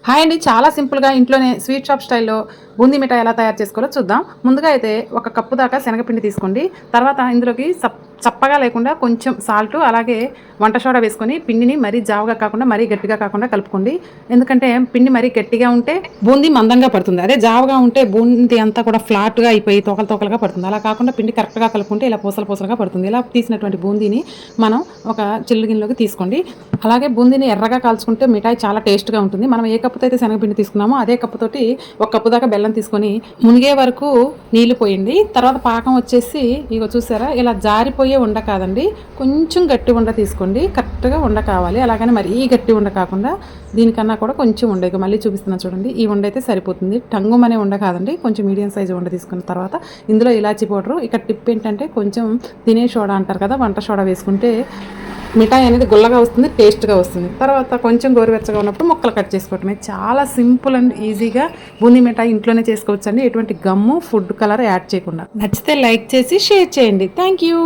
Hi అండి. చాలా సింపుల్‌గా ఇంట్లోనే స్వీట్ షాప్ స్టైల్‌లో బూందీ మిఠాయి ఎలా తయారు చేసుకోవాలో చూద్దాం. ముందుగా అయితే ఒక కప్పు దాకా శనగపిండి తీసుకోండి. తర్వాత ఇందులోకి చప్పగా లేకుండా కొంచెం సాల్టు, అలాగే వంట సోడా వేసుకొని పిండిని మరీ జావగా కాకుండా, మరీ గట్టిగా కాకుండా కలుపుకోండి. ఎందుకంటే పిండి మరీ గట్టిగా ఉంటే బూందీ మందంగా పడుతుంది. అదే జావగా ఉంటే బూందీ అంతా కూడా ఫ్లాట్‌గా అయిపోయి తోకలు తోకలుగా పడుతుంది. అలా కాకుండా పిండి కరెక్ట్‌గా కలుపుకుంటే ఇలా పూసలు పూసలుగా పడుతుంది. ఇలా తీసినటువంటి బూందీని మనం ఒక చిల్లు గిన్నెలోకి తీసుకోండి. అలాగే బూందీని ఎర్రగా కాల్చుకుంటే మిఠాయి చాలా టేస్ట్‌గా ఉంటుంది. మనం ఏ కప్పుతో అయితే శనగపిండి తీసుకున్నామో అదే కప్పుతోటి ఒక కప్పు దాకా బెల్లం తీసుకొని మునిగే వరకు నీళ్లు పోయండి. తర్వాత పాకం వచ్చేసి ఇగో చూసారా, ఇలా జారిపోయే ఉండ కాదండి, కొంచెం గట్టి ఉండ తీసుకోండి. కరెక్ట్‌గా ఉండ కావాలి. అలాగని మరీ గట్టి ఉండ కాకుండా దీనికన్నా కూడా కొంచెం ఉండ, ఇక మళ్ళీ చూపిస్తున్నాను చూడండి. ఈ ఉండ అయితే సరిపోతుంది. టంగుమనే ఉండ కాదండి, కొంచెం మీడియం సైజు ఉండ తీసుకున్న తర్వాత ఇందులో ఇలాచీ పౌడరు, ఇక టిప్ ఏంటంటే కొంచెం తినే సోడా అంటారు కదా, వంట సోడా వేసుకుంటే మిఠాయి అనేది గుల్లగా వస్తుంది, టేస్ట్గా వస్తుంది. తర్వాత కొంచెం గోరువెచ్చగా ఉన్నప్పుడు ముక్కలు కట్ చేసుకోవటమే. చాలా సింపుల్ అండ్ ఈజీగా బూందీ మిఠాయి ఇంట్లోనే చేసుకోవచ్చు అండి, ఎటువంటి గమ్ము ఫుడ్ కలర్ యాడ్ చేయకుండా. నచ్చితే లైక్ చేసి షేర్ చేయండి. Thank you.